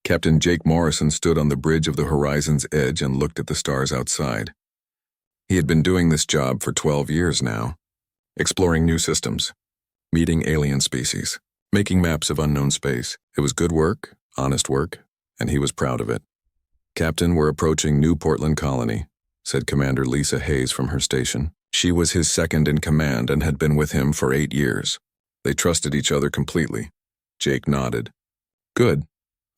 Captain Jake Morrison stood on the bridge of the horizon's edge and looked at the stars outside. He had been doing this job for 12 years now, exploring new systems, meeting alien species, making maps of unknown space. It was good work, honest work, and he was proud of it. "Captain, we're approaching New Portland Colony," said Commander Lisa Hayes from her station. She was his second in command and had been with him for 8 years. They trusted each other completely. Jake nodded. "Good.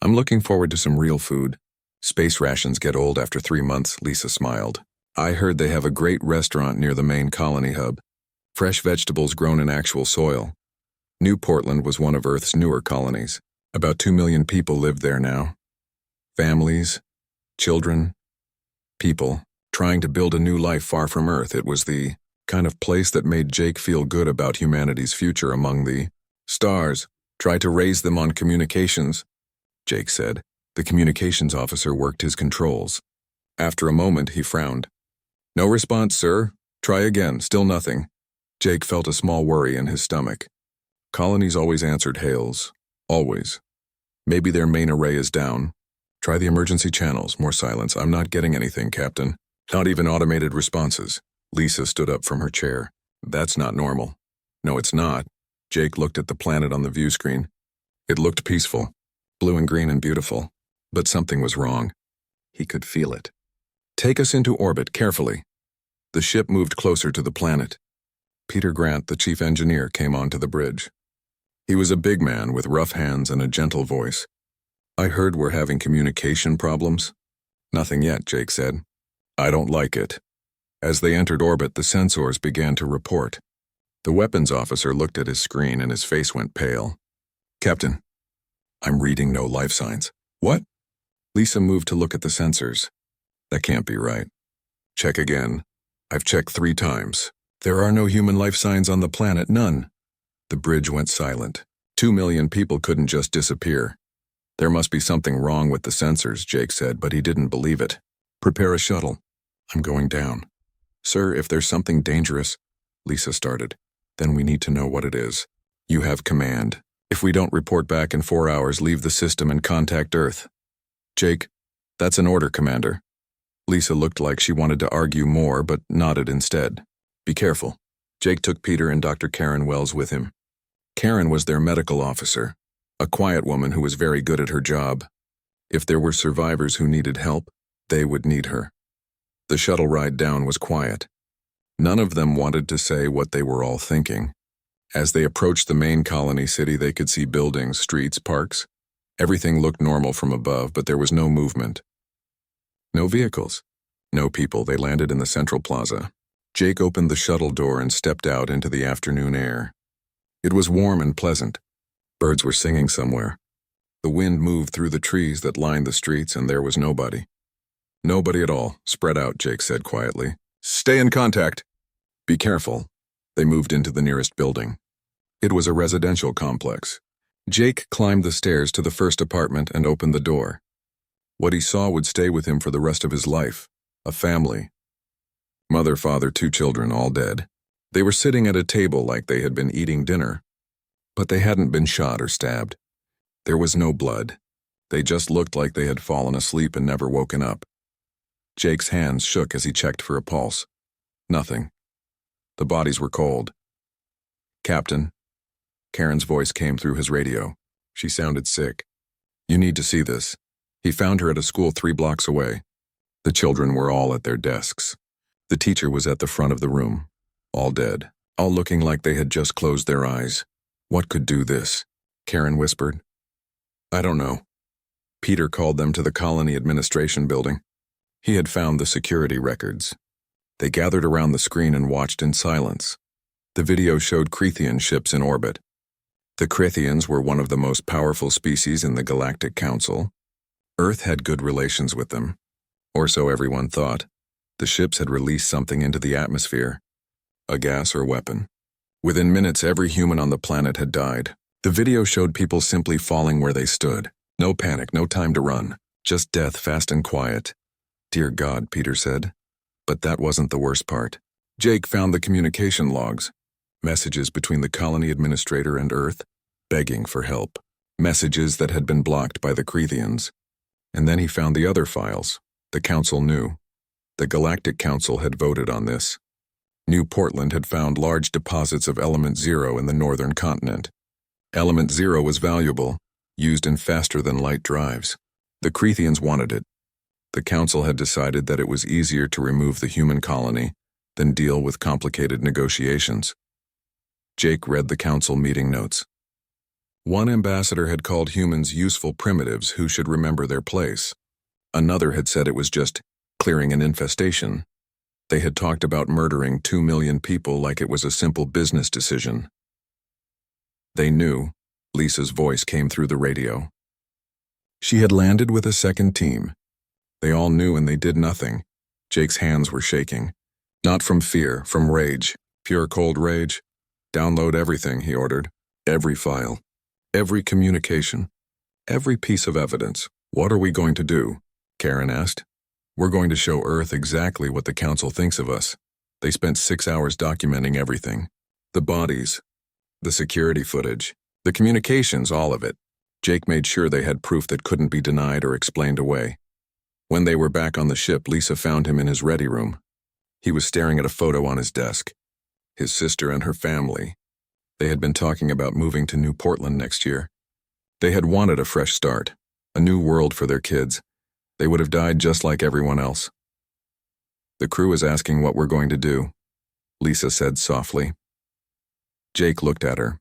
I'm looking forward to some real food. Space rations get old after 3 months," Lisa smiled. "I heard they have a great restaurant near the main colony hub. Fresh vegetables grown in actual soil." New Portland was one of Earth's newer colonies. About 2 million people lived there now. Families, children, people, trying to build a new life far from Earth. It was the kind of place that made Jake feel good about humanity's future among the stars. "Try to raise them on communications," Jake said. The communications officer worked his controls. After a moment, he frowned. "No response, sir. Try again. Still nothing." Jake felt a small worry in his stomach. Colonies always answered hails. Always. Maybe their main array is down. "Try the emergency channels." More silence. "I'm not getting anything, Captain. Not even automated responses." Lisa stood up from her chair. "That's not normal." "No, it's not." Jake looked at the planet on the view screen. It looked peaceful, blue and green and beautiful. But something was wrong. He could feel it. "Take us into orbit, carefully." The ship moved closer to the planet. Peter Grant, the chief engineer, came onto the bridge. He was a big man with rough hands and a gentle voice. "I heard we're having communication problems." "Nothing yet," Jake said. "I don't like it." As they entered orbit, the sensors began to report. The weapons officer looked at his screen and his face went pale. "Captain, I'm reading no life signs." "What?" Lisa moved to look at the sensors. "That can't be right." "Check again." "I've checked 3 times. There are no human life signs on the planet, none." The bridge went silent. 2 million people couldn't just disappear. "There must be something wrong with the sensors," Jake said, but he didn't believe it. "Prepare a shuttle. I'm going down." "Sir, if there's something dangerous," Lisa started, "then we need to know what it is. You have command. If we don't report back in 4 hours, leave the system and contact Earth." "Jake, that's an order, Commander." Lisa looked like she wanted to argue more, but nodded instead. "Be careful." Jake took Peter and Dr. Karen Wells with him. Karen was their medical officer, a quiet woman who was very good at her job. If there were survivors who needed help, they would need her. The shuttle ride down was quiet. None of them wanted to say what they were all thinking. As they approached the main colony city, they could see buildings, streets, parks. Everything looked normal from above, but there was no movement. No vehicles. No people. They landed in the central plaza. Jake opened the shuttle door and stepped out into the afternoon air. It was warm and pleasant. Birds were singing somewhere. The wind moved through the trees that lined the streets, and there was nobody. "Nobody at all. Spread out," Jake said quietly. "Stay in contact." "Be careful." They moved into the nearest building. It was a residential complex. Jake climbed the stairs to the first apartment and opened the door. What he saw would stay with him for the rest of his life. A family. Mother, father, 2 children, all dead. They were sitting at a table like they had been eating dinner. But they hadn't been shot or stabbed. There was no blood. They just looked like they had fallen asleep and never woken up. Jake's hands shook as he checked for a pulse. Nothing. The bodies were cold. "Captain." Karen's voice came through his radio. She sounded sick. "You need to see this." He found her at a school 3 blocks away. The children were all at their desks. The teacher was at the front of the room. All dead. All looking like they had just closed their eyes. "What could do this?" Karen whispered. "I don't know." Peter called them to the colony administration building. He had found the security records. They gathered around the screen and watched in silence. The video showed Krethian ships in orbit. The Krethians were one of the most powerful species in the Galactic Council. Earth had good relations with them, or so everyone thought. The ships had released something into the atmosphere, a gas or weapon. Within minutes, every human on the planet had died. The video showed people simply falling where they stood. No panic, no time to run. Just death, fast and quiet. "Dear God," Peter said. But that wasn't the worst part. Jake found the communication logs, messages between the colony administrator and Earth, begging for help. messages that had been blocked by the Crethians. And then he found the other files. The Council knew. The Galactic Council had voted on this. New Portland had found large deposits of Element Zero in the northern continent. Element Zero was valuable, used in faster-than-light drives. The Crethians wanted it. The Council had decided that it was easier to remove the human colony than deal with complicated negotiations. Jake read the Council meeting notes. One ambassador had called humans useful primitives who should remember their place. Another had said it was just clearing an infestation. They had talked about murdering 2 million people like it was a simple business decision. They knew. Lisa's voice came through the radio. She had landed with a second team. They all knew and they did nothing. Jake's hands were shaking. Not from fear, from rage. Pure cold rage. Download everything, he ordered. Every file. Every communication. Every piece of evidence. What are we going to do? Karen asked. We're going to show Earth exactly what the Council thinks of us. They spent 6 hours documenting everything. The bodies, the security footage, the communications, all of it. Jake made sure they had proof that couldn't be denied or explained away. When they were back on the ship, Lisa found him in his ready room. He was staring at a photo on his desk. His sister and her family. They had been talking about moving to New Portland next year. They had wanted a fresh start, a new world for their kids. They would have died just like everyone else. The crew is asking what we're going to do, Lisa said softly. Jake looked at her.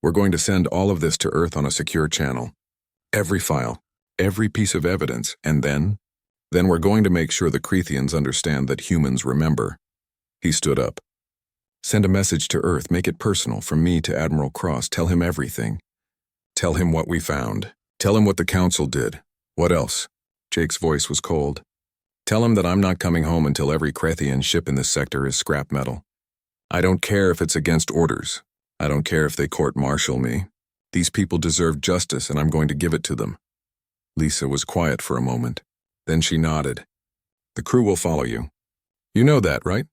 We're going to send all of this to Earth on a secure channel. Every file, every piece of evidence, and then we're going to make sure the Crethians understand that humans remember. He stood up. Send a message to Earth, make it personal, from me to Admiral Cross. Tell him everything. Tell him what we found. Tell him what the Council did. What else? Jake's voice was cold. Tell him that I'm not coming home until every Crethian ship in this sector is scrap metal. I don't care if it's against orders. I don't care if they court-martial me. These people deserve justice and I'm going to give it to them. Lisa was quiet for a moment. Then she nodded. The crew will follow you. You know that, right?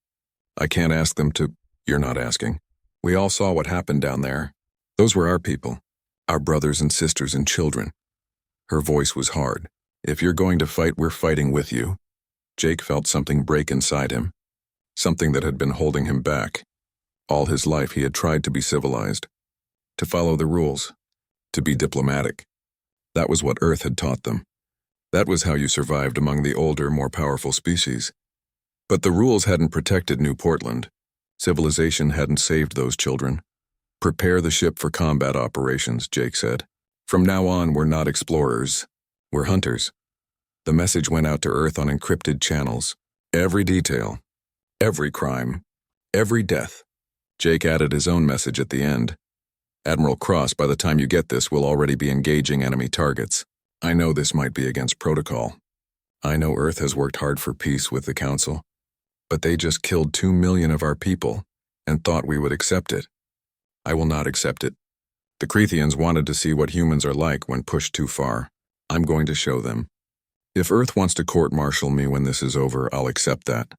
I can't ask them to. You're not asking. We all saw what happened down there. Those were our people. Our brothers and sisters and children. Her voice was hard. If you're going to fight, we're fighting with you. Jake felt something break inside him. Something that had been holding him back. All his life he had tried to be civilized. To follow the rules. To be diplomatic. That was what Earth had taught them. That was how you survived among the older, more powerful species. But the rules hadn't protected New Portland. Civilization hadn't saved those children. Prepare the ship for combat operations, Jake said. From now on, we're not explorers. We're hunters. The message went out to Earth on encrypted channels. Every detail. Every crime. Every death. Jake added his own message at the end. Admiral Cross, by the time you get this, will already be engaging enemy targets. I know this might be against protocol. I know Earth has worked hard for peace with the Council. But they just killed 2 million of our people and thought we would accept it. I will not accept it. The Crethians wanted to see what humans are like when pushed too far. I'm going to show them. If Earth wants to court-martial me when this is over, I'll accept that.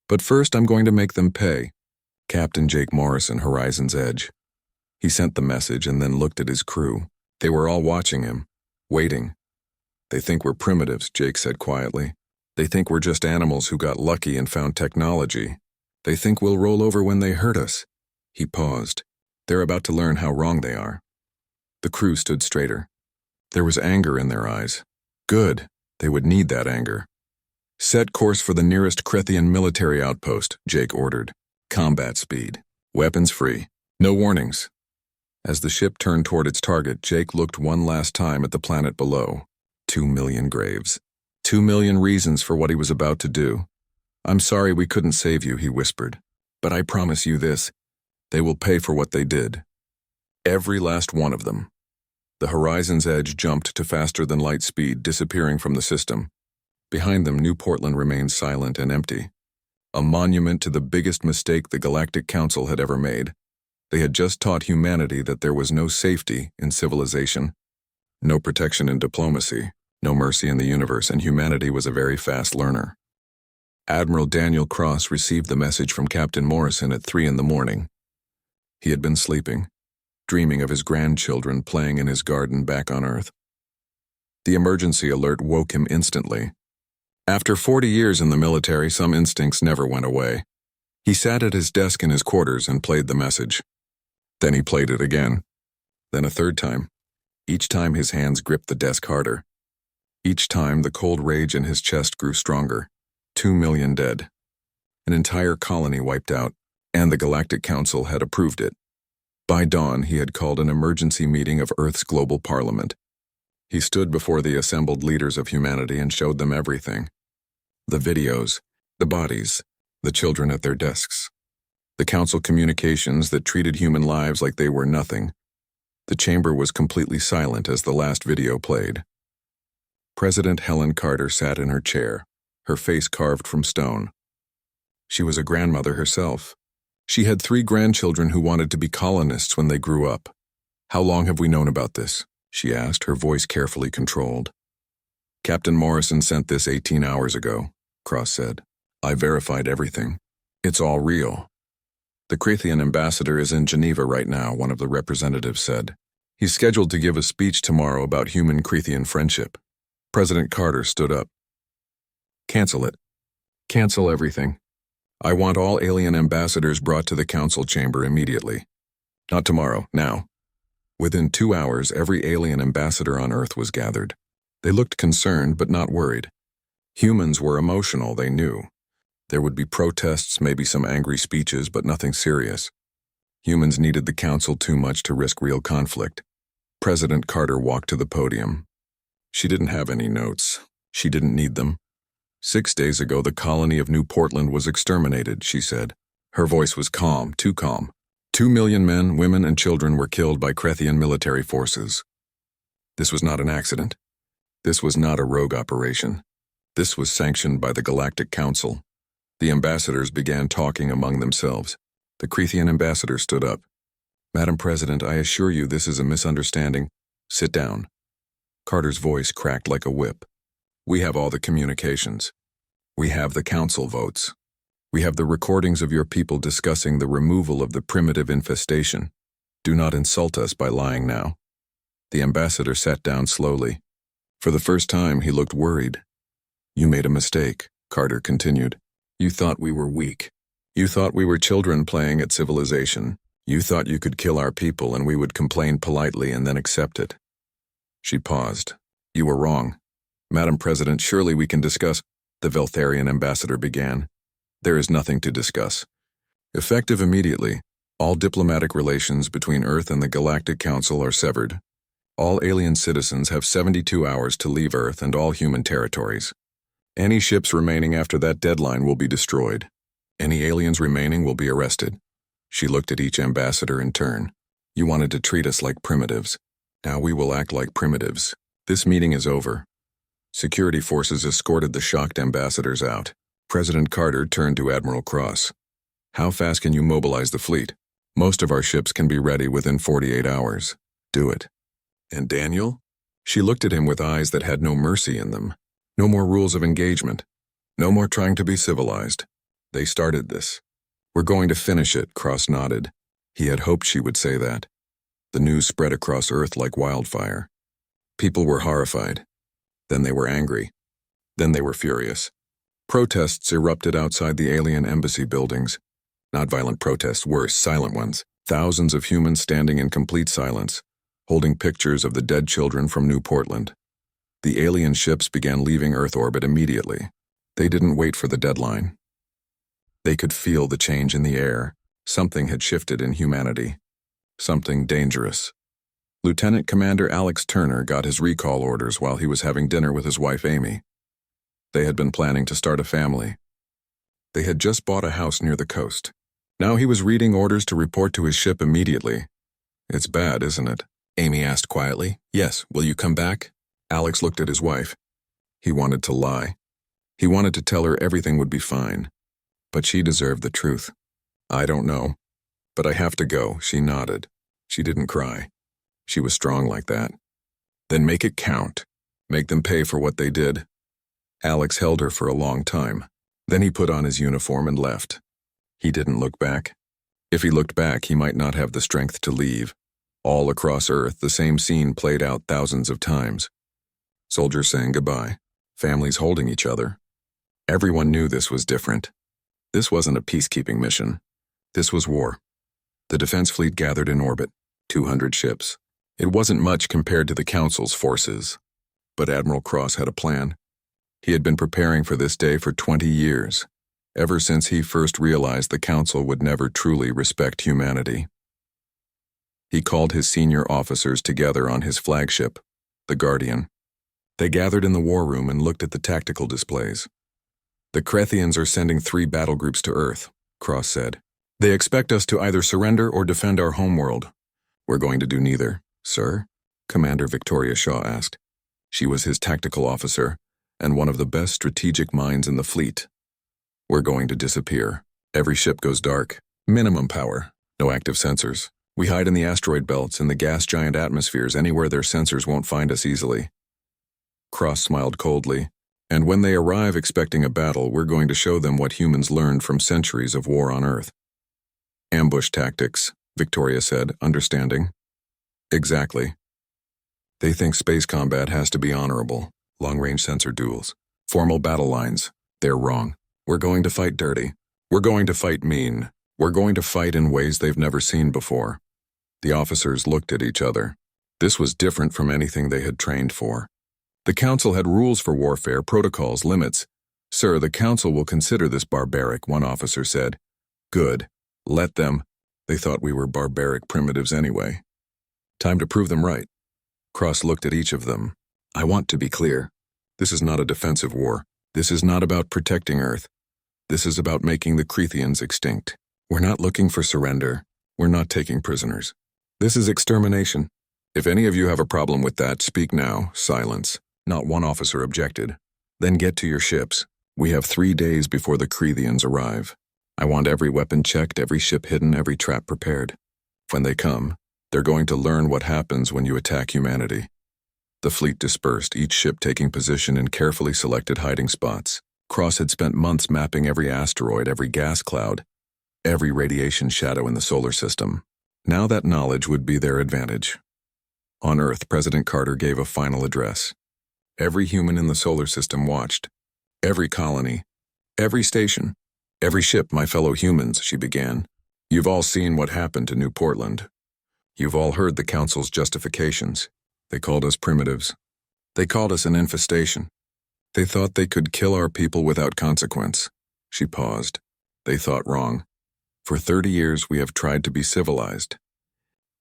But first I'm going to make them pay. Captain Jake Morrison, Horizon's Edge. He sent the message and then looked at his crew. They were all watching him, waiting. They think we're primitives, Jake said quietly. They think we're just animals who got lucky and found technology. They think we'll roll over when they hurt us. He paused. They're about to learn how wrong they are. The crew stood straighter. There was anger in their eyes. Good. They would need that anger. Set course for the nearest Crethian military outpost, Jake ordered. Combat speed. Weapons free. No warnings. As the ship turned toward its target, Jake looked one last time at the planet below. 2 million graves. 2 million reasons for what he was about to do. I'm sorry we couldn't save you, he whispered. But I promise you this. They will pay for what they did. Every last one of them. The Horizon's Edge jumped to faster-than-light speed, disappearing from the system. Behind them, New Portland remained silent and empty. A monument to the biggest mistake the Galactic Council had ever made. They had just taught humanity that there was no safety in civilization, no protection in diplomacy, no mercy in the universe, and humanity was a very fast learner. Admiral Daniel Cross received the message from Captain Morrison at 3 in the morning. He had been sleeping. dreaming of his grandchildren playing in his garden back on Earth. The emergency alert woke him instantly. After 40 years in the military, some instincts never went away. He sat at his desk in his quarters and played the message. Then he played it again. Then a third time. Each time his hands gripped the desk harder. Each time the cold rage in his chest grew stronger. 2 million dead. An entire colony wiped out, and the Galactic Council had approved it. By dawn, he had called an emergency meeting of Earth's global parliament. He stood before the assembled leaders of humanity and showed them everything. The videos, the bodies, the children at their desks. The council communications that treated human lives like they were nothing. The chamber was completely silent as the last video played. President Helen Carter sat in her chair, her face carved from stone. She was a grandmother herself. She had 3 grandchildren who wanted to be colonists when they grew up. "How long have we known about this?" she asked, her voice carefully controlled. "Captain Morrison sent this 18 hours ago," Cross said. "I verified everything. It's all real." "The Krathian ambassador is in Geneva right now," one of the representatives said. "He's scheduled to give a speech tomorrow about human-Krathian friendship." President Carter stood up. "Cancel it. Cancel everything. I want all alien ambassadors brought to the council chamber immediately. Not tomorrow, now." Within 2 hours, every alien ambassador on Earth was gathered. They looked concerned but not worried. Humans were emotional, they knew. There would be protests, maybe some angry speeches, but nothing serious. Humans needed the council too much to risk real conflict. President Carter walked to the podium. She didn't have any notes. She didn't need them. 6 days ago, the colony of New Portland was exterminated, she said. Her voice was calm, too calm. 2 million men, women, and children were killed by Krathian military forces. This was not an accident. This was not a rogue operation. This was sanctioned by the Galactic Council. The ambassadors began talking among themselves. The Krathian ambassador stood up. "Madam President, I assure you this is a misunderstanding. Sit down." Carter's voice cracked like a whip. "We have all the communications. We have the council votes. We have the recordings of your people discussing the removal of the primitive infestation. Do not insult us by lying now." The ambassador sat down slowly. For the first time, he looked worried. "You made a mistake," Carter continued. "You thought we were weak. You thought we were children playing at civilization. You thought you could kill our people and we would complain politely and then accept it." She paused. "You were wrong. Madam President, surely we can discuss," the Veltharian ambassador began. "There is nothing to discuss. Effective immediately, all diplomatic relations between Earth and the Galactic Council are severed. All alien citizens have 72 hours to leave Earth and all human territories. Any ships remaining after that deadline will be destroyed. Any aliens remaining will be arrested." She looked at each ambassador in turn. "You wanted to treat us like primitives. Now we will act like primitives. This meeting is over." Security forces escorted the shocked ambassadors out. President Carter turned to Admiral Cross. "How fast can you mobilize the fleet? Most of our ships can be ready within 48 hours. Do it." "And Daniel?" She looked at him with eyes that had no mercy in them. No more rules of engagement. No more trying to be civilized. They started this. "We're going to finish it," Cross nodded. He had hoped she would say that. The news spread across Earth like wildfire. People were horrified. Then they were angry. Then they were furious. Protests erupted outside the alien embassy buildings. Not violent protests, worse, silent ones. Thousands of humans standing in complete silence, holding pictures of the dead children from New Portland. The alien ships began leaving Earth orbit immediately. They didn't wait for the deadline. They could feel the change in the air. Something had shifted in humanity. Something dangerous. Lieutenant Commander Alex Turner got his recall orders while he was having dinner with his wife Amy. They had been planning to start a family. They had just bought a house near the coast. Now he was reading orders to report to his ship immediately. "It's bad, isn't it?" Amy asked quietly. "Yes, will you come back?" Alex looked at his wife. He wanted to lie. He wanted to tell her everything would be fine. But she deserved the truth. "I don't know. But I have to go," she nodded. She didn't cry. She was strong like that. "Then make it count. Make them pay for what they did." Alex held her for a long time. Then he put on his uniform and left. He didn't look back. If he looked back, he might not have the strength to leave. All across Earth, the same scene played out thousands of times. Soldiers saying goodbye, families holding each other. Everyone knew this was different. This wasn't a peacekeeping mission. This was war. The defense fleet gathered in orbit, 200 ships. It wasn't much compared to the Council's forces. But Admiral Cross had a plan. He had been preparing for this day for 20 years, ever since he first realized the Council would never truly respect humanity. He called his senior officers together on his flagship, the Guardian. They gathered in the war room and looked at the tactical displays. The Krethians are sending 3 battle groups to Earth, Cross said. They expect us to either surrender or defend our homeworld. We're going to do neither, sir, Commander Victoria Shaw asked. She was his tactical officer and one of the best strategic minds in the fleet. We're going to disappear. Every ship goes dark. Minimum power. No active sensors. We hide in the asteroid belts and the gas giant atmospheres anywhere their sensors won't find us easily. Cross smiled coldly. And when they arrive expecting a battle, we're going to show them what humans learned from centuries of war on Earth. Ambush tactics, Victoria said, understanding. Exactly. They think space combat has to be honorable. Long-range sensor duels. Formal battle lines. They're wrong. We're going to fight dirty. We're going to fight mean. We're going to fight in ways they've never seen before. The officers looked at each other. This was different from anything they had trained for. The Council had rules for warfare, protocols, limits. Sir, the Council will consider this barbaric, one officer said. Good. Let them. They thought we were barbaric primitives anyway. Time to prove them right. Cross looked at each of them. I want to be clear. This is not a defensive war. This is not about protecting Earth. This is about making the Krethians extinct. We're not looking for surrender. We're not taking prisoners. This is extermination. If any of you have a problem with that, speak now. Silence. Not one officer objected. Then get to your ships. We have 3 days before the Krethians arrive. I want every weapon checked, every ship hidden, every trap prepared. When they come, they're going to learn what happens when you attack humanity. The fleet dispersed, each ship taking position in carefully selected hiding spots. Cross had spent months mapping every asteroid, every gas cloud, every radiation shadow in the solar system. Now that knowledge would be their advantage. On Earth, President Carter gave a final address. Every human in the solar system watched. Every colony. Every station. Every ship, my fellow humans, she began. You've all seen what happened to New Portland. You've all heard the Council's justifications. They called us primitives. They called us an infestation. They thought they could kill our people without consequence. She paused. They thought wrong. For 30 years we have tried to be civilized.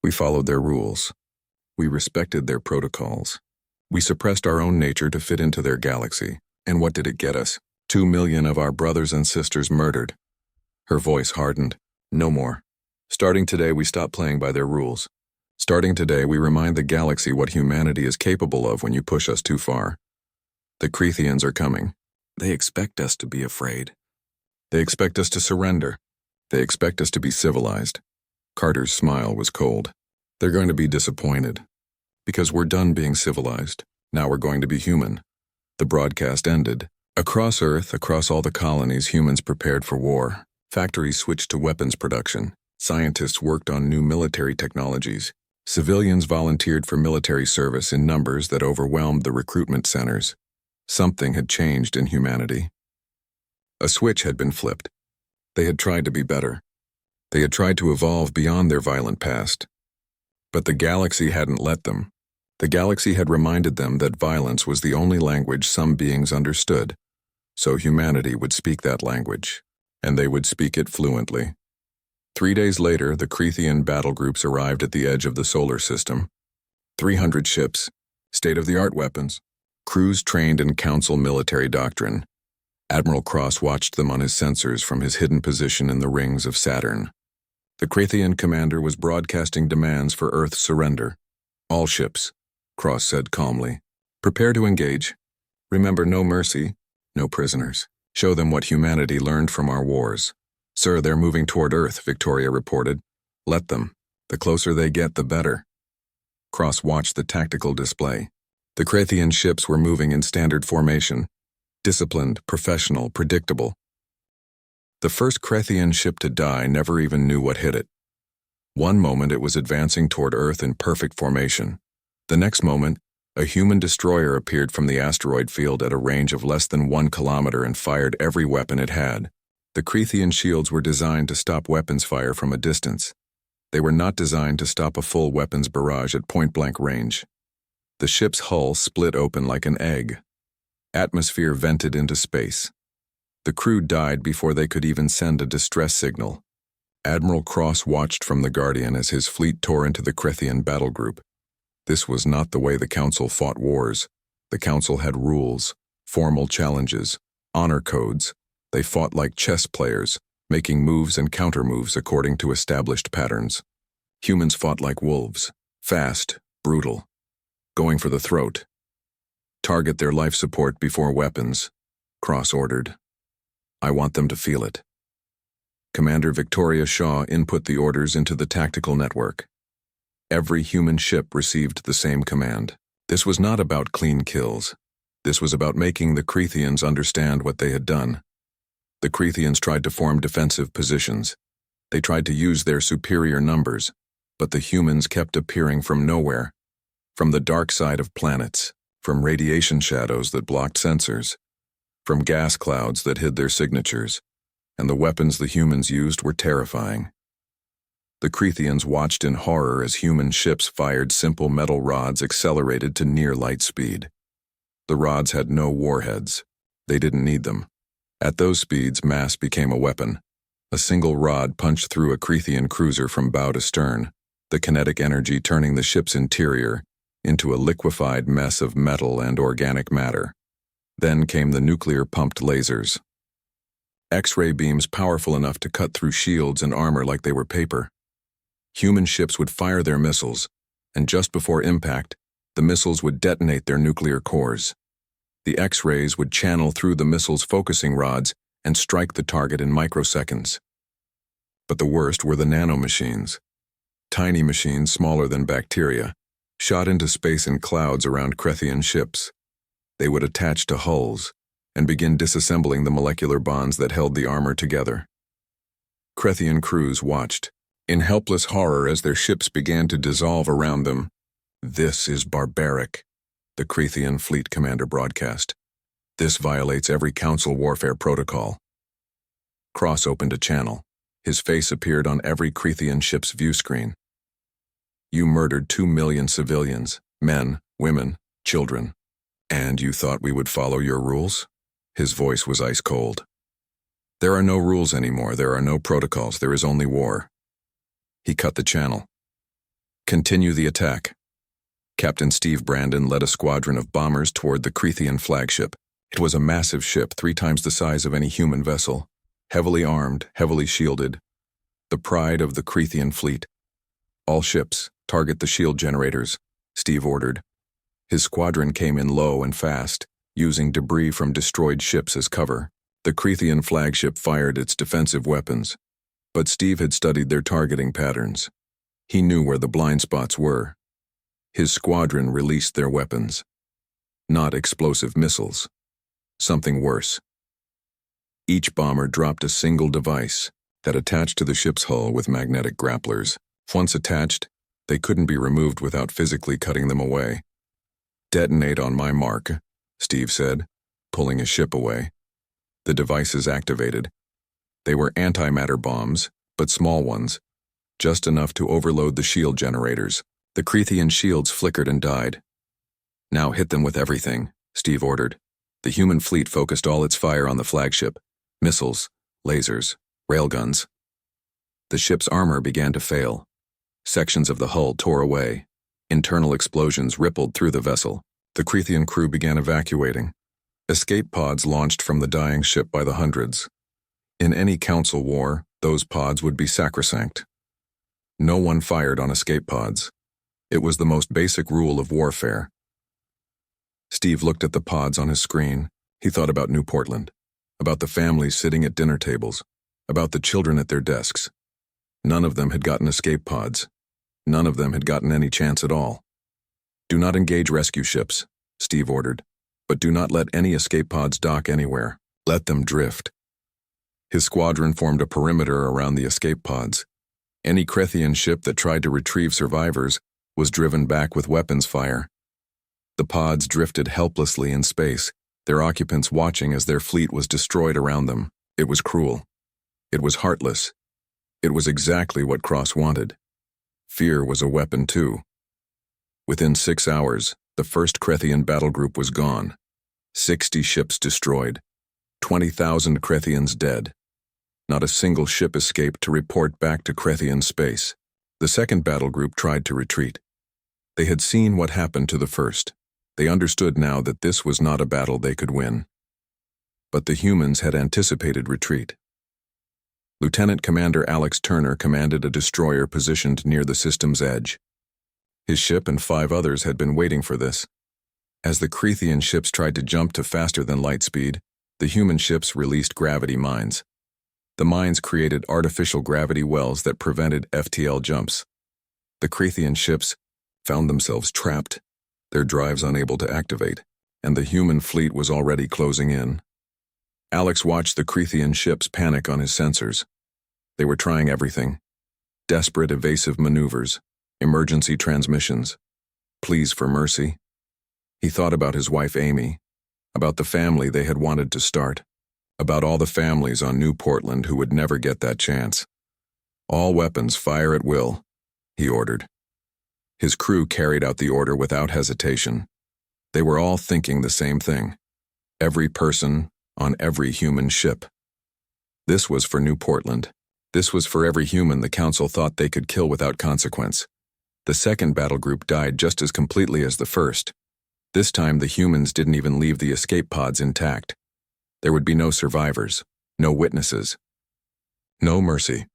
We followed their rules. We respected their protocols. We suppressed our own nature to fit into their galaxy. And what did it get us? 2 million of our brothers and sisters murdered. Her voice hardened. No more. Starting today, we stop playing by their rules. Starting today, we remind the galaxy what humanity is capable of when you push us too far. The Krethians are coming. They expect us to be afraid. They expect us to surrender. They expect us to be civilized. Carter's smile was cold. They're going to be disappointed. Because we're done being civilized. Now we're going to be human. The broadcast ended. Across Earth, across all the colonies, humans prepared for war. Factories switched to weapons production. Scientists worked on new military technologies. Civilians volunteered for military service in numbers that overwhelmed the recruitment centers. Something had changed in humanity. A switch had been flipped. They had tried to be better. They had tried to evolve beyond their violent past. But the galaxy hadn't let them. The galaxy had reminded them that violence was the only language some beings understood. So humanity would speak that language, and they would speak it fluently. 3 days later, the Krethian battle groups arrived at the edge of the solar system. 300 ships, state-of-the-art weapons, crews trained in Council military doctrine. Admiral Cross watched them on his sensors from his hidden position in the rings of Saturn. The Krethian commander was broadcasting demands for Earth's surrender. All ships, Cross said calmly. Prepare to engage. Remember, no mercy, no prisoners. Show them what humanity learned from our wars. Sir, they're moving toward Earth, Victoria reported. Let them. The closer they get, the better. Cross watched the tactical display. The Krethian ships were moving in standard formation. Disciplined, professional, predictable. The first Krethian ship to die never even knew what hit it. One moment it was advancing toward Earth in perfect formation. The next moment, a human destroyer appeared from the asteroid field at a range of less than 1 kilometer and fired every weapon it had. The Crethean shields were designed to stop weapons fire from a distance. They were not designed to stop a full weapons barrage at point-blank range. The ship's hull split open like an egg. Atmosphere vented into space. The crew died before they could even send a distress signal. Admiral Cross watched from the Guardian as his fleet tore into the Crethean battle group. This was not the way the Council fought wars. The Council had rules, formal challenges, honor codes. They fought like chess players, making moves and counter-moves according to established patterns. Humans fought like wolves, fast, brutal, going for the throat. Target their life support before weapons, Cross ordered. I want them to feel it. Commander Victoria Shaw input the orders into the tactical network. Every human ship received the same command. This was not about clean kills. This was about making the Cretheans understand what they had done. The Cretheans tried to form defensive positions. They tried to use their superior numbers, but the humans kept appearing from nowhere, from the dark side of planets, from radiation shadows that blocked sensors, from gas clouds that hid their signatures, and the weapons the humans used were terrifying. The Cretheans watched in horror as human ships fired simple metal rods accelerated to near light speed. The rods had no warheads. They didn't need them. At those speeds, mass became a weapon. A single rod punched through a Crethean cruiser from bow to stern, the kinetic energy turning the ship's interior into a liquefied mess of metal and organic matter. Then came the nuclear-pumped lasers. X-ray beams powerful enough to cut through shields and armor like they were paper. Human ships would fire their missiles, and just before impact, the missiles would detonate their nuclear cores. The X-rays would channel through the missiles' focusing rods and strike the target in microseconds. But the worst were the nanomachines. Tiny machines smaller than bacteria, shot into space in clouds around Crethean ships. They would attach to hulls and begin disassembling the molecular bonds that held the armor together. Crethean crews watched, in helpless horror as their ships began to dissolve around them. "This is barbaric," the Crethean fleet commander broadcast. "This violates every Council warfare protocol." Cross opened a channel. His face appeared on every Crethean ship's view screen. "You murdered 2 million civilians, men, women, children. And you thought we would follow your rules?" His voice was ice cold. "There are no rules anymore. There are no protocols. There is only war." He cut the channel. "Continue the attack." Captain Steve Brandon led a squadron of bombers toward the Crethean flagship. It was a massive ship, 3 times the size of any human vessel, heavily armed, heavily shielded. The pride of the Crethean fleet. "All ships, target the shield generators," Steve ordered. His squadron came in low and fast, using debris from destroyed ships as cover. The Crethean flagship fired its defensive weapons, but Steve had studied their targeting patterns. He knew where the blind spots were. His squadron released their weapons. Not explosive missiles. Something worse. Each bomber dropped a single device that attached to the ship's hull with magnetic grapplers. Once attached, they couldn't be removed without physically cutting them away. "Detonate on my mark," Steve said, pulling his ship away. The devices activated. They were antimatter bombs, but small ones, just enough to overload the shield generators. The Crethean shields flickered and died. "Now hit them with everything," Steve ordered. The human fleet focused all its fire on the flagship. Missiles, lasers, railguns. The ship's armor began to fail. Sections of the hull tore away. Internal explosions rippled through the vessel. The Crethean crew began evacuating. Escape pods launched from the dying ship by the hundreds. In any Council war, those pods would be sacrosanct. No one fired on escape pods. It was the most basic rule of warfare. Steve looked at the pods on his screen. He thought about New Portland, about the families sitting at dinner tables, about the children at their desks. None of them had gotten escape pods. None of them had gotten any chance at all. "Do not engage rescue ships," Steve ordered, "but do not let any escape pods dock anywhere. Let them drift." His squadron formed a perimeter around the escape pods. Any Krethian ship that tried to retrieve survivors was driven back with weapons fire. The pods drifted helplessly in space, their occupants watching as their fleet was destroyed around them. It was cruel. It was heartless. It was exactly what Cross wanted. Fear was a weapon too. Within 6 hours, the first Krethian battle group was gone. 60 ships destroyed. 20,000 Krethians dead. Not a single ship escaped to report back to Krethian space. The second battle group tried to retreat. They had seen what happened to the first. They understood now that this was not a battle they could win. But the humans had anticipated retreat. Lieutenant Commander Alex Turner commanded a destroyer positioned near the system's edge. His ship and 5 others had been waiting for this. As the Krethian ships tried to jump to faster than light speed, the human ships released gravity mines. The mines created artificial gravity wells that prevented FTL jumps. The Krethian ships found themselves trapped, their drives unable to activate, and the human fleet was already closing in. Alex watched the Krethian ships panic on his sensors. They were trying everything. Desperate evasive maneuvers, emergency transmissions, pleas for mercy. He thought about his wife Amy, about the family they had wanted to start, about all the families on New Portland who would never get that chance. All weapons fire at will, he ordered. His crew carried out the order without hesitation. They were all thinking the same thing. Every person on every human ship. This was for New Portland. This was for every human the Council thought they could kill without consequence. The second battle group died just as completely as the first. This time the humans didn't even leave the escape pods intact. There would be no survivors, no witnesses, no mercy.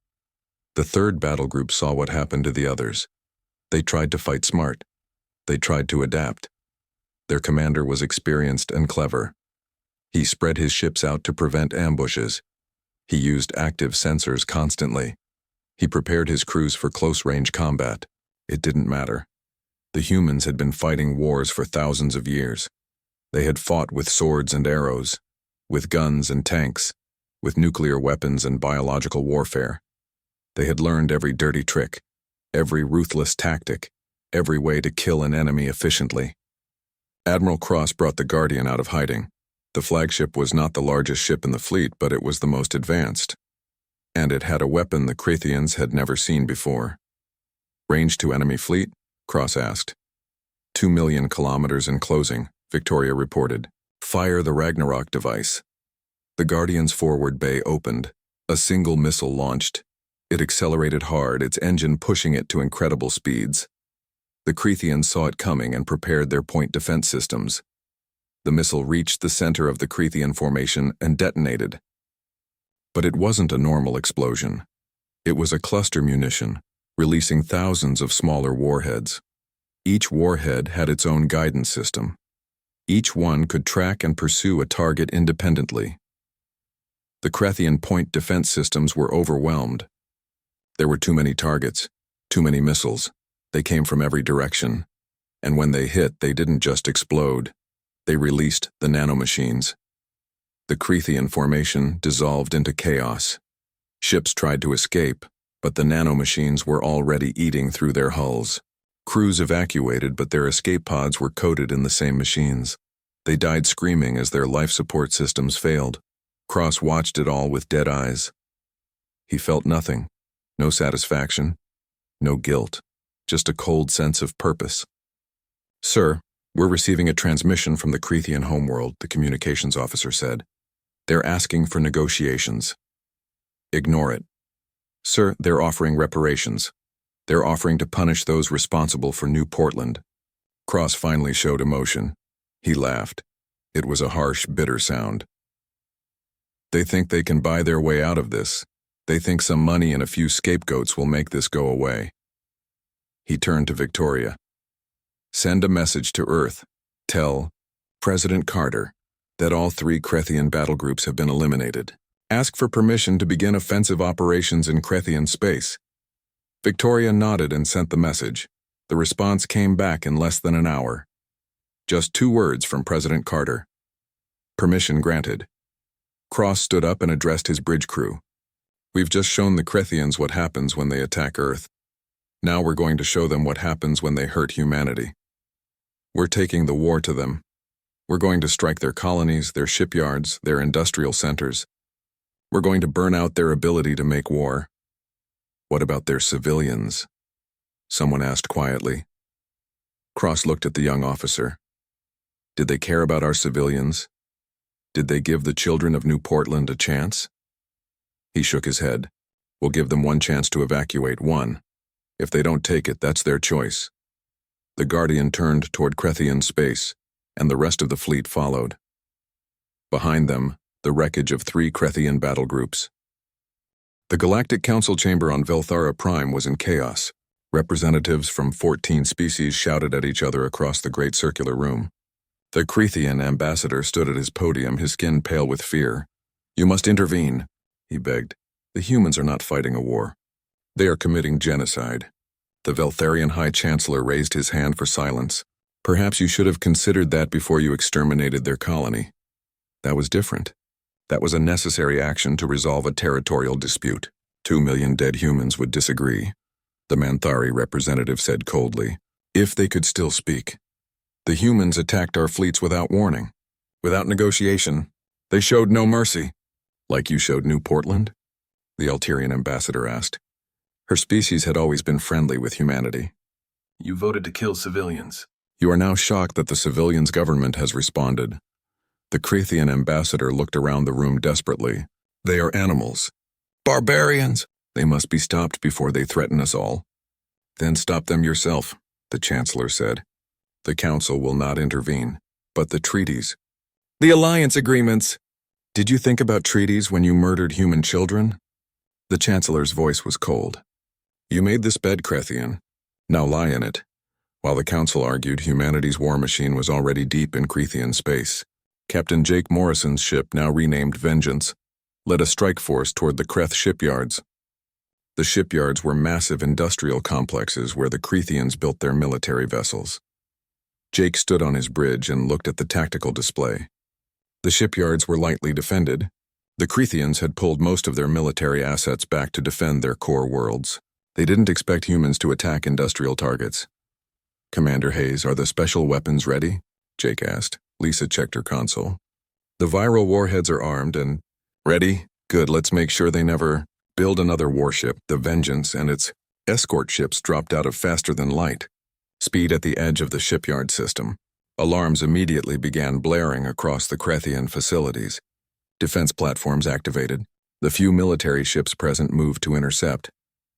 The third battle group saw what happened to the others. They tried to fight smart. They tried to adapt. Their commander was experienced and clever. He spread his ships out to prevent ambushes. He used active sensors constantly. He prepared his crews for close-range combat. It didn't matter. The humans had been fighting wars for thousands of years. They had fought with swords and arrows, with guns and tanks, with nuclear weapons and biological warfare. They had learned every dirty trick, every ruthless tactic, every way to kill an enemy efficiently. Admiral Cross brought the Guardian out of hiding. The flagship was not the largest ship in the fleet, but it was the most advanced. And it had a weapon the Krethians had never seen before. Range to enemy fleet? Cross asked. 2 million kilometers in closing, Victoria reported. Fire the Ragnarok device. The Guardian's forward bay opened. A single missile launched. It accelerated hard, its engine pushing it to incredible speeds. The Krethians saw it coming and prepared their point defense systems. The missile reached the center of the Krethian formation and detonated. But it wasn't a normal explosion. It was a cluster munition, releasing thousands of smaller warheads. Each warhead had its own guidance system. Each one could track and pursue a target independently. The Krethian point defense systems were overwhelmed. There were too many targets, too many missiles. They came from every direction. And when they hit, they didn't just explode. They released the nanomachines. The Krethian formation dissolved into chaos. Ships tried to escape, but the nanomachines were already eating through their hulls. Crews evacuated, but their escape pods were coated in the same machines. They died screaming as their life support systems failed. Cross watched it all with dead eyes. He felt nothing. No satisfaction. No guilt. Just a cold sense of purpose. "Sir, we're receiving a transmission from the Krethian homeworld," the communications officer said. "They're asking for negotiations." "Ignore it." "Sir, they're offering reparations. They're offering to punish those responsible for New Portland." Cross finally showed emotion. He laughed. It was a harsh, bitter sound. "They think they can buy their way out of this. They think some money and a few scapegoats will make this go away." He turned to Victoria. "Send a message to Earth. Tell President Carter that all 3 Krethian battle groups have been eliminated. Ask for permission to begin offensive operations in Krethian space." Victoria nodded and sent the message. The response came back in less than an hour. Just 2 words from President Carter. Permission granted. Cross stood up and addressed his bridge crew. We've just shown the Krethians what happens when they attack Earth. Now we're going to show them what happens when they hurt humanity. We're taking the war to them. We're going to strike their colonies, their shipyards, their industrial centers. We're going to burn out their ability to make war. What about their civilians? Someone asked quietly. Cross looked at the young officer. Did they care about our civilians? Did they give the children of New Portland a chance? He shook his head. We'll give them one chance to evacuate, one. If they don't take it, that's their choice. The Guardian turned toward Krethian space, and the rest of the fleet followed. Behind them, the wreckage of 3 Krethian battle groups. The Galactic Council chamber on Velthara Prime was in chaos. Representatives from 14 species shouted at each other across the great circular room. The Krethian ambassador stood at his podium, his skin pale with fear. You must intervene, he begged. The humans are not fighting a war. They are committing genocide. The Veltharian High Chancellor raised his hand for silence. Perhaps you should have considered that before you exterminated their colony. That was different. That was a necessary action to resolve a territorial dispute. 2 million dead humans would disagree, the Manthari representative said coldly, if they could still speak. The humans attacked our fleets without warning, without negotiation. They showed no mercy. Like you showed New Portland? The Altarian ambassador asked. Her species had always been friendly with humanity. You voted to kill civilians. You are now shocked that the civilians' government has responded. The Krethian ambassador looked around the room desperately. They are animals. Barbarians! They must be stopped before they threaten us all. Then stop them yourself, the Chancellor said. The Council will not intervene, but the treaties. The alliance agreements! Did you think about treaties when you murdered human children? The Chancellor's voice was cold. You made this bed, Krethian. Now lie in it. While the Council argued, humanity's war machine was already deep in Krethian space. Captain Jake Morrison's ship, now renamed Vengeance, led a strike force toward the Kreth shipyards. The shipyards were massive industrial complexes where the Krethians built their military vessels. Jake stood on his bridge and looked at the tactical display. The shipyards were lightly defended. The Krethians had pulled most of their military assets back to defend their core worlds. They didn't expect humans to attack industrial targets. Commander Hayes, are the special weapons ready? Jake asked. Lisa checked her console. The viral warheads are armed and... Ready? Good, let's make sure they never... Build another warship, the Vengeance, and its escort ships dropped out of faster than light. Speed at the edge of the shipyard system. Alarms immediately began blaring across the Krethian facilities. Defense platforms activated. The few military ships present moved to intercept.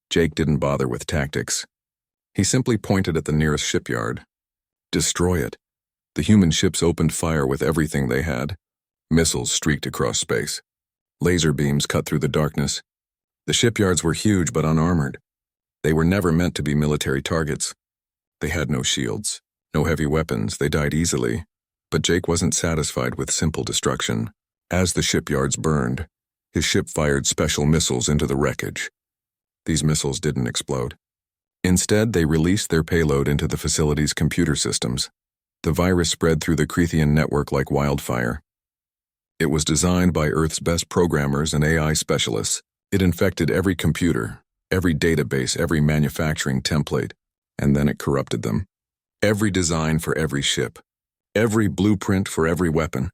Jake didn't bother with tactics. He simply pointed at the nearest shipyard. Destroy it. The human ships opened fire with everything they had. Missiles streaked across space. Laser beams cut through the darkness. The shipyards were huge but unarmored. They were never meant to be military targets. They had no shields, no heavy weapons, they died easily. But Jake wasn't satisfied with simple destruction. As the shipyards burned, his ship fired special missiles into the wreckage. These missiles didn't explode. Instead, they released their payload into the facility's computer systems. The virus spread through the Krethian network like wildfire. It was designed by Earth's best programmers and AI specialists. It infected every computer, every database, every manufacturing template, and then it corrupted them. Every design for every ship, every blueprint for every weapon,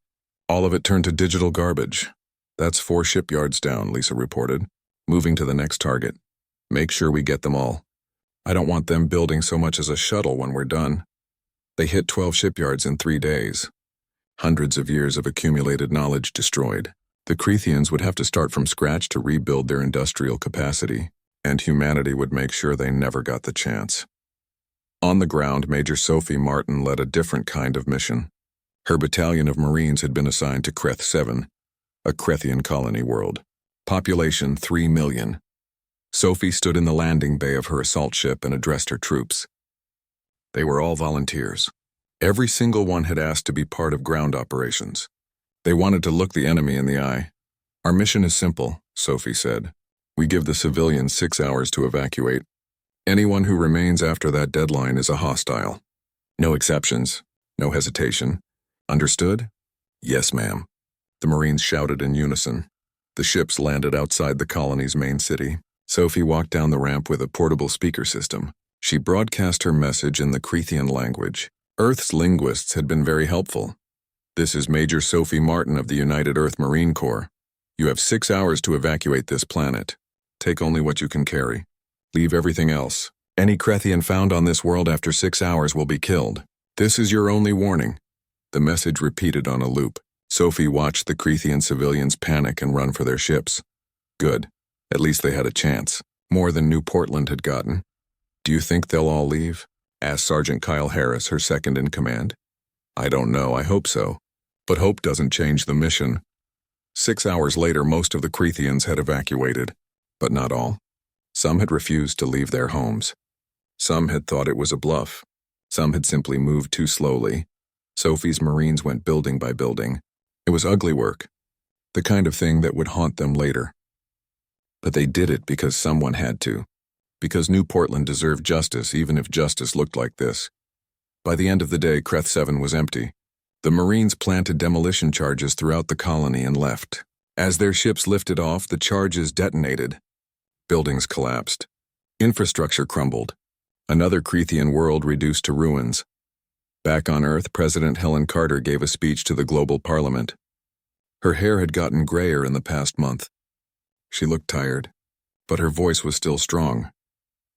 all of it turned to digital garbage. That's 4 shipyards down, Lisa reported, moving to the next target. Make sure we get them all. I don't want them building so much as a shuttle when we're done. They hit 12 shipyards in 3 days. Hundreds of years of accumulated knowledge destroyed. The Krethians would have to start from scratch to rebuild their industrial capacity, and humanity would make sure they never got the chance. On the ground, Major Sophie Martin led a different kind of mission. Her battalion of Marines had been assigned to Kreth 7, a Krethian colony world. Population 3 million. Sophie stood in the landing bay of her assault ship and addressed her troops. They were all volunteers. Every single one had asked to be part of ground operations. They wanted to look the enemy in the eye. Our mission is simple, Sophie said. We give the civilians 6 hours to evacuate. Anyone who remains after that deadline is a hostile. No exceptions, no hesitation. Understood? Yes, ma'am. The Marines shouted in unison. The ships landed outside the colony's main city. Sophie walked down the ramp with a portable speaker system. She broadcast her message in the Cretan language. Earth's linguists had been very helpful. This is Major Sophie Martin of the United Earth Marine Corps. You have 6 hours to evacuate this planet. Take only what you can carry. Leave everything else. Any Crethian found on this world after 6 hours will be killed. This is your only warning. The message repeated on a loop. Sophie watched the Crethian civilians panic and run for their ships. Good. At least they had a chance. More than New Portland had gotten. Do you think they'll all leave? Asked Sergeant Kyle Harris, her second in command. I don't know, I hope so. But hope doesn't change the mission. 6 hours later, most of the Crethians had evacuated. But not all. Some had refused to leave their homes. Some had thought it was a bluff. Some had simply moved too slowly. Sophie's Marines went building by building. It was ugly work. The kind of thing that would haunt them later. But they did it because someone had to. Because New Portland deserved justice, even if justice looked like this. By the end of the day, Creth 7 was empty. The Marines planted demolition charges throughout the colony and left. As their ships lifted off, the charges detonated. Buildings collapsed. Infrastructure crumbled. Another Crethian world reduced to ruins. Back on Earth, President Helen Carter gave a speech to the global parliament. Her hair had gotten grayer in the past month. She looked tired, but her voice was still strong.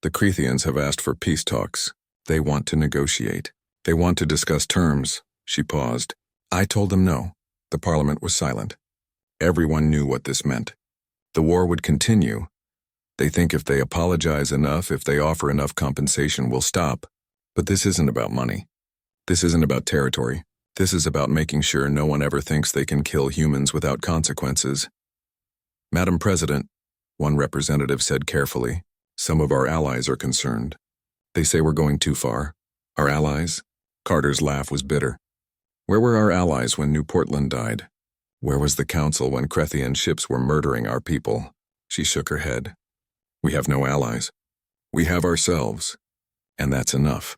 The Crethians have asked for peace talks. They want to negotiate. They want to discuss terms. She paused. I told them no. The parliament was silent. Everyone knew what this meant. The war would continue. They think if they apologize enough, if they offer enough compensation, we'll stop. But this isn't about money. This isn't about territory. This is about making sure no one ever thinks they can kill humans without consequences. Madam President, one representative said carefully, some of our allies are concerned. They say we're going too far. Our allies? Carter's laugh was bitter. Where were our allies when New Portland died? Where was the council when Crethian ships were murdering our people? She shook her head. We have no allies. We have ourselves. And that's enough.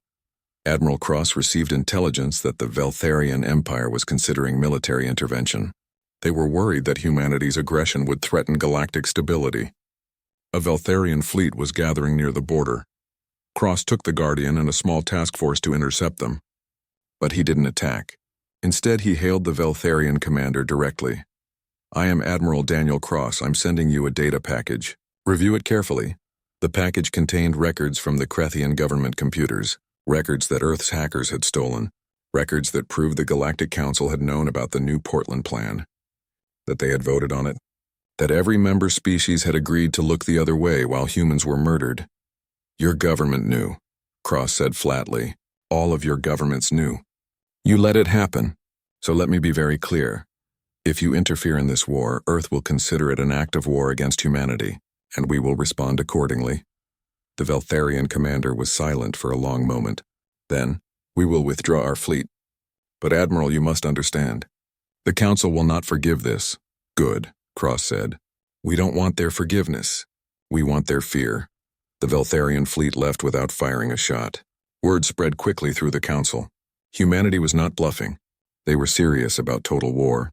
Admiral Cross received intelligence that the Veltharian Empire was considering military intervention. They were worried that humanity's aggression would threaten galactic stability. A Veltharian fleet was gathering near the border. Cross took the Guardian and a small task force to intercept them. But he didn't attack. Instead, he hailed the Veltharian commander directly. I am Admiral Daniel Cross. I'm sending you a data package. Review it carefully. The package contained records from the Crethian government computers, records that Earth's hackers had stolen, records that proved the Galactic Council had known about the New Portland plan, that they had voted on it, that every member species had agreed to look the other way while humans were murdered. Your government knew, Cross said flatly. All of your governments knew. You let it happen. So let me be very clear. If you interfere in this war, Earth will consider it an act of war against humanity, and we will respond accordingly. The Veltharian commander was silent for a long moment. Then, we will withdraw our fleet. But Admiral, you must understand. The Council will not forgive this. Good, Cross said. We don't want their forgiveness. We want their fear. The Veltharian fleet left without firing a shot. Word spread quickly through the Council. Humanity was not bluffing. They were serious about total war,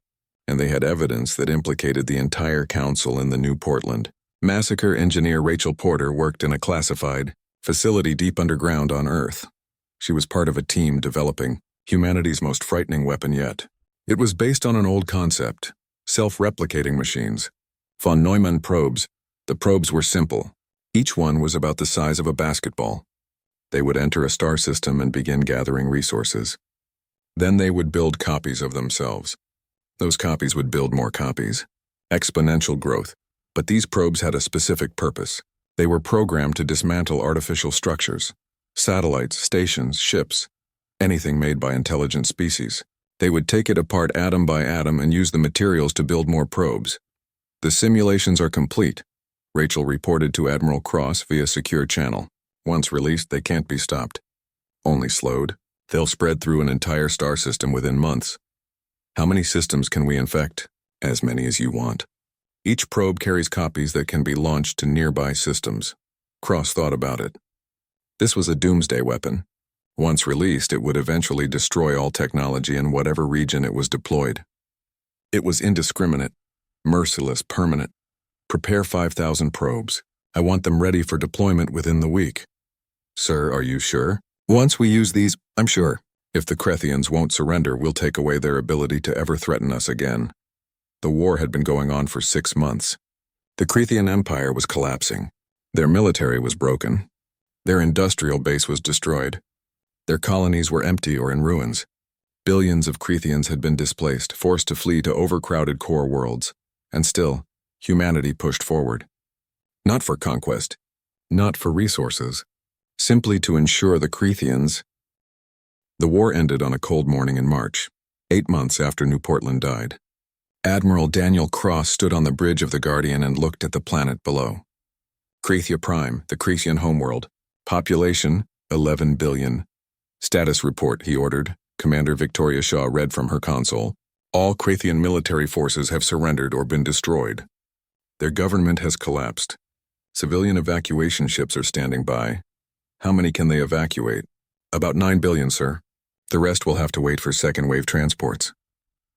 and they had evidence that implicated the entire Council in the New Portland. Massacre engineer Rachel Porter worked in a classified facility deep underground on Earth. She was part of a team developing humanity's most frightening weapon yet. It was based on an old concept, self-replicating machines. Von Neumann probes. The probes were simple. Each one was about the size of a basketball. They would enter a star system and begin gathering resources. Then they would build copies of themselves. Those copies would build more copies. Exponential growth. But these probes had a specific purpose. They were programmed to dismantle artificial structures. Satellites, stations, ships. Anything made by intelligent species. They would take it apart atom by atom and use the materials to build more probes. The simulations are complete, Rachel reported to Admiral Cross via secure channel. Once released, they can't be stopped. Only slowed. They'll spread through an entire star system within months. How many systems can we infect? As many as you want. Each probe carries copies that can be launched to nearby systems. Cross thought about it. This was a doomsday weapon. Once released, it would eventually destroy all technology in whatever region it was deployed. It was indiscriminate. Merciless, permanent. Prepare 5,000 probes. I want them ready for deployment within the week. Sir, are you sure? Once we use these, I'm sure. If the Krethians won't surrender, we'll take away their ability to ever threaten us again. The war had been going on for 6 months. The Krethian Empire was collapsing. Their military was broken. Their industrial base was destroyed. Their colonies were empty or in ruins. Billions of Krethians had been displaced, forced to flee to overcrowded core worlds. And still, humanity pushed forward. Not for conquest, not for resources, simply to ensure the Krethians. The war ended on a cold morning in March, 8 months after New Portland died. Admiral Daniel Cross stood on the bridge of the Guardian and looked at the planet below. Krethia Prime, the Krethian homeworld. Population, 11 billion. Status report, he ordered. Commander Victoria Shaw read from her console. All Krethian military forces have surrendered or been destroyed. Their government has collapsed. Civilian evacuation ships are standing by. How many can they evacuate? About 9 billion, sir. The rest will have to wait for second-wave transports.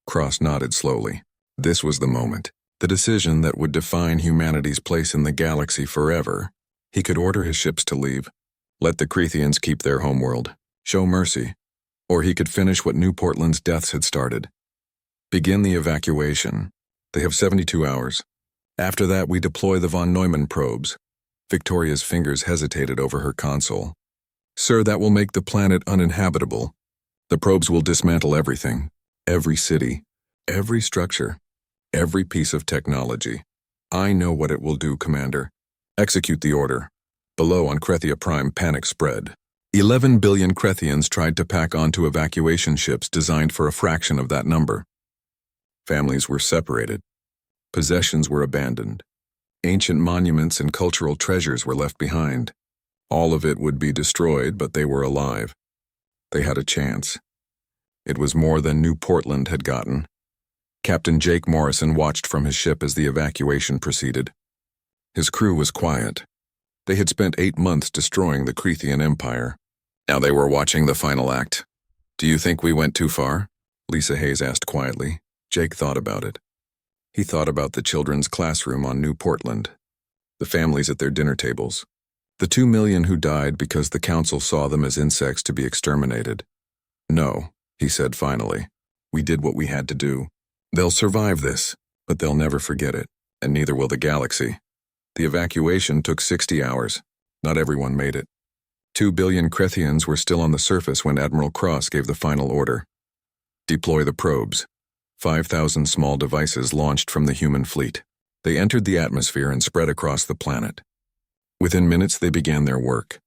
Cross nodded slowly. This was the moment. The decision that would define humanity's place in the galaxy forever. He could order his ships to leave. Let the Krethians keep their homeworld. Show mercy. Or he could finish what New Portland's deaths had started. Begin the evacuation. They have 72 hours. After that, we deploy the von Neumann probes. Victoria's fingers hesitated over her console. Sir, that will make the planet uninhabitable. The probes will dismantle everything. Every city. Every structure. Every piece of technology. I know what it will do, Commander. Execute the order. Below on Krethia Prime, panic spread. 11 billion Krethians tried to pack onto evacuation ships designed for a fraction of that number. Families were separated. Possessions were abandoned. Ancient monuments and cultural treasures were left behind. All of it would be destroyed, but they were alive. They had a chance. It was more than New Portland had gotten. Captain Jake Morrison watched from his ship as the evacuation proceeded. His crew was quiet. They had spent 8 months destroying the Krethian Empire. Now they were watching the final act. Do you think we went too far? Lisa Hayes asked quietly. Jake thought about it. He thought about the children's classroom on New Portland, the families at their dinner tables, the 2 million who died because the council saw them as insects to be exterminated. No, he said finally. We did what we had to do. They'll survive this, but they'll never forget it, and neither will the galaxy. The evacuation took 60 hours. Not everyone made it. 2 billion Krethians were still on the surface when Admiral Cross gave the final order. Deploy the probes. 5,000 small devices launched from the human fleet. They entered the atmosphere and spread across the planet. Within minutes, they began their work,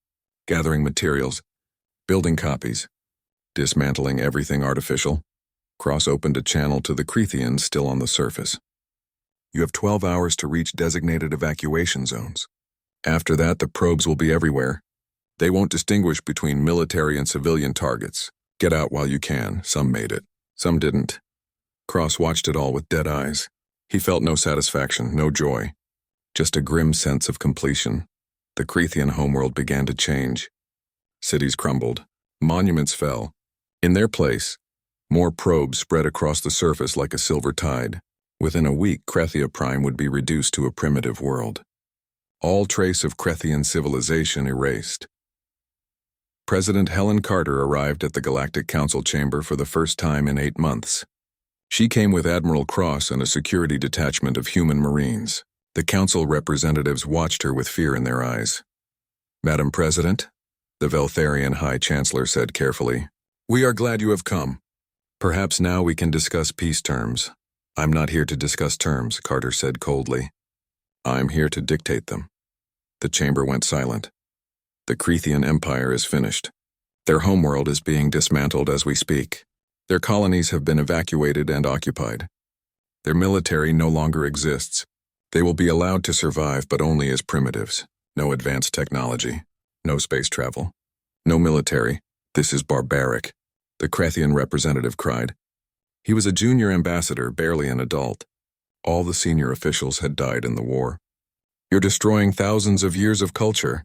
gathering materials, building copies, dismantling everything artificial. Cross opened a channel to the Krethians still on the surface. You have 12 hours to reach designated evacuation zones. After that, the probes will be everywhere. They won't distinguish between military and civilian targets. Get out while you can. Some made it. Some didn't. Cross watched it all with dead eyes. He felt no satisfaction, no joy. Just a grim sense of completion. The Krethian homeworld began to change. Cities crumbled. Monuments fell. In their place, more probes spread across the surface like a silver tide. Within a week, Krethia Prime would be reduced to a primitive world. All trace of Krethian civilization erased. President Helen Carter arrived at the Galactic Council chamber for the first time in 8 months. She came with Admiral Cross and a security detachment of human Marines. The council representatives watched her with fear in their eyes. Madam President, the Veltharian High Chancellor said carefully, we are glad you have come. Perhaps now we can discuss peace terms. I'm not here to discuss terms, Carter said coldly. I'm here to dictate them. The chamber went silent. The Krethian Empire is finished. Their homeworld is being dismantled as we speak. Their colonies have been evacuated and occupied. Their military no longer exists. They will be allowed to survive, but only as primitives. No advanced technology. No space travel. No military. This is barbaric, the Krethian representative cried. He was a junior ambassador, barely an adult. All the senior officials had died in the war. You're destroying thousands of years of culture.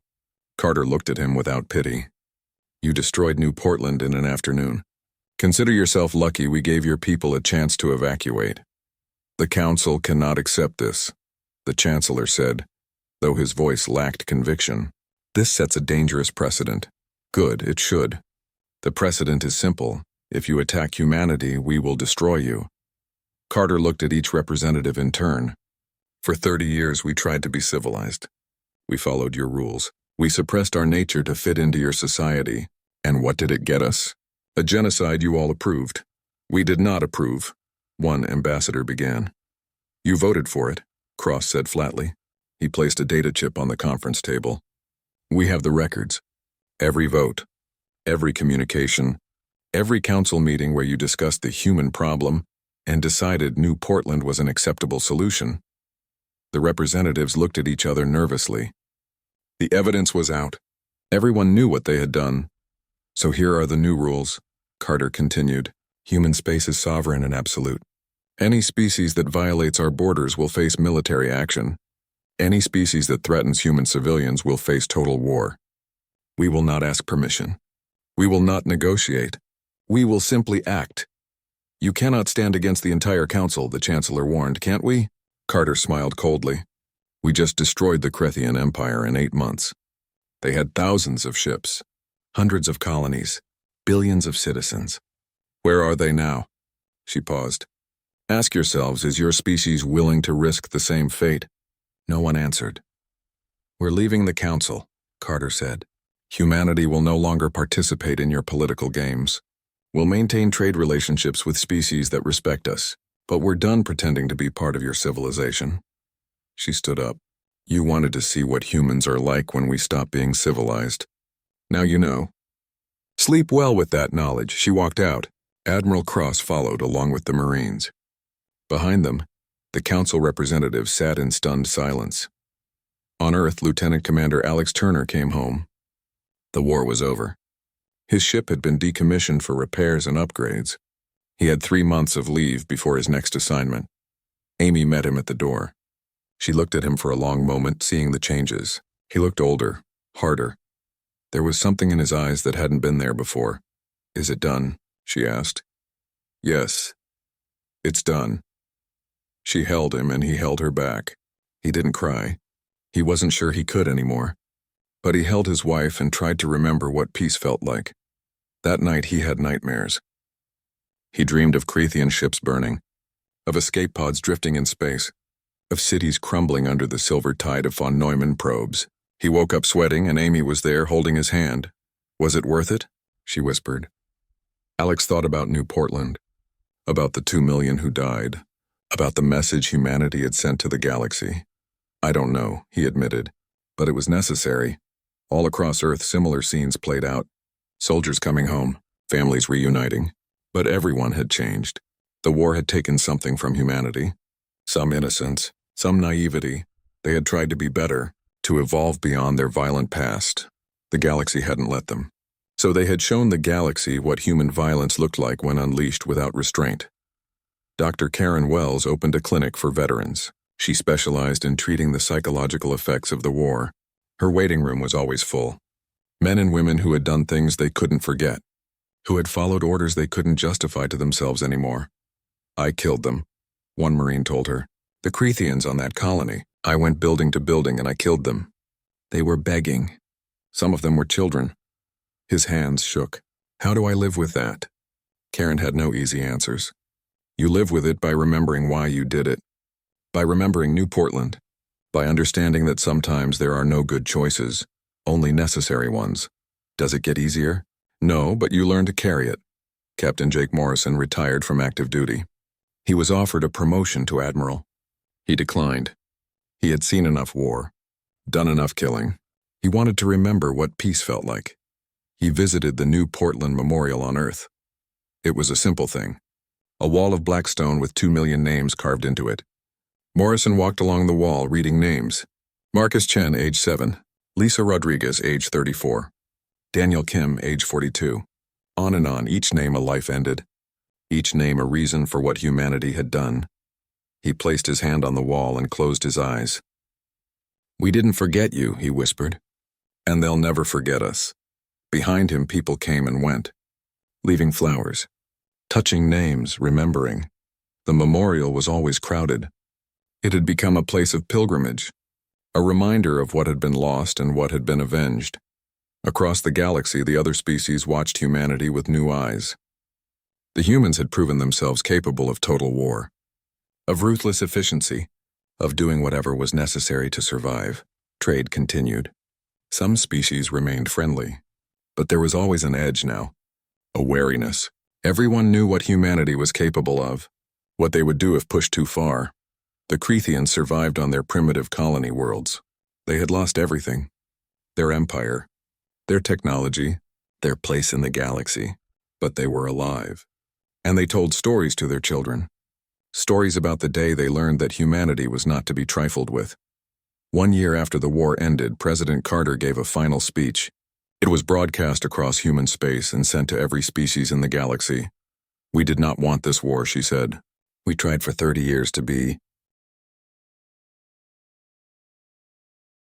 Carter looked at him without pity. You destroyed New Portland in an afternoon. Consider yourself lucky we gave your people a chance to evacuate. "The Council cannot accept this," the Chancellor said, though his voice lacked conviction. "This sets a dangerous precedent." "Good, it should. The precedent is simple. If you attack humanity, we will destroy you." Carter looked at each representative in turn. "For 30 years we tried to be civilized. We followed your rules. We suppressed our nature to fit into your society. And what did it get us? A genocide you all approved." "We did not approve," one ambassador began. "You voted for it," Cross said flatly. He placed a data chip on the conference table. "We have the records. Every vote, every communication, every council meeting where you discussed the human problem and decided New Portland was an acceptable solution." The representatives looked at each other nervously. The evidence was out. Everyone knew what they had done. "So here are the new rules," Carter continued. "Human space is sovereign and absolute. Any species that violates our borders will face military action. Any species that threatens human civilians will face total war. We will not ask permission. We will not negotiate. We will simply act. You cannot stand against the entire council," the Chancellor warned, "can't we?" Carter smiled coldly. "We just destroyed the Crethian Empire in 8 months. They had thousands of ships, hundreds of colonies, billions of citizens. Where are they now?" She paused. "Ask yourselves, is your species willing to risk the same fate?" No one answered. "We're leaving the council," Carter said. "Humanity will no longer participate in your political games. We'll maintain trade relationships with species that respect us, but we're done pretending to be part of your civilization." She stood up. "You wanted to see what humans are like when we stop being civilized. Now you know." "Sleep well with that knowledge." She walked out. Admiral Cross followed along with the Marines. Behind them, the council representatives sat in stunned silence. On Earth, Lieutenant Commander Alex Turner came home. The war was over. His ship had been decommissioned for repairs and upgrades. He had 3 months of leave before his next assignment. Amy met him at the door. She looked at him for a long moment, seeing the changes. He looked older, harder. There was something in his eyes that hadn't been there before. "Is it done?" she asked. "Yes, it's done." She held him and he held her back. He didn't cry. He wasn't sure he could anymore. But he held his wife and tried to remember what peace felt like. That night he had nightmares. He dreamed of Crethian ships burning, of escape pods drifting in space, of cities crumbling under the silver tide of von Neumann probes. He woke up sweating and Amy was there holding his hand. "Was it worth it?" she whispered. Alex thought about New Portland, about the 2 million who died, about the message humanity had sent to the galaxy. "I don't know," he admitted, "but it was necessary." All across Earth, similar scenes played out. Soldiers coming home, families reuniting. But everyone had changed. The war had taken something from humanity. Some innocence, some naivety. They had tried to be better, to evolve beyond their violent past. The galaxy hadn't let them. So they had shown the galaxy what human violence looked like when unleashed without restraint. Dr. Karen Wells opened a clinic for veterans. She specialized in treating the psychological effects of the war. Her waiting room was always full. Men and women who had done things they couldn't forget, who had followed orders they couldn't justify to themselves anymore. "I killed them," one Marine told her. "The Crethians on that colony. I went building to building and I killed them. They were begging. Some of them were children." His hands shook. "How do I live with that?" Karen had no easy answers. "You live with it by remembering why you did it. By remembering New Portland. By understanding that sometimes there are no good choices, only necessary ones. Does it get easier? No, but you learn to carry it." Captain Jake Morrison retired from active duty. He was offered a promotion to admiral. He declined. He had seen enough war, done enough killing. He wanted to remember what peace felt like. He visited the New Portland Memorial on Earth. It was a simple thing. A wall of black stone with 2 million names carved into it. Morrison walked along the wall reading names. Marcus Chen, age 7. Lisa Rodriguez, age 34. Daniel Kim, age 42. On and on, each name a life ended. Each name a reason for what humanity had done. He placed his hand on the wall and closed his eyes. "We didn't forget you," he whispered. "And they'll never forget us." Behind him, people came and went, leaving flowers, touching names, remembering. The memorial was always crowded. It had become a place of pilgrimage, a reminder of what had been lost and what had been avenged. Across the galaxy, the other species watched humanity with new eyes. The humans had proven themselves capable of total war, of ruthless efficiency, of doing whatever was necessary to survive. Trade continued. Some species remained friendly, but there was always an edge now, a wariness. Everyone knew what humanity was capable of, what they would do if pushed too far. The Crethians survived on their primitive colony worlds. They had lost everything: their empire, their technology, their place in the galaxy, but they were alive. And they told stories to their children. Stories about the day they learned that humanity was not to be trifled with. 1 year after the war ended, President Carter gave a final speech. It was broadcast across human space and sent to every species in the galaxy. "We did not want this war," she said. "We tried for 30 years to be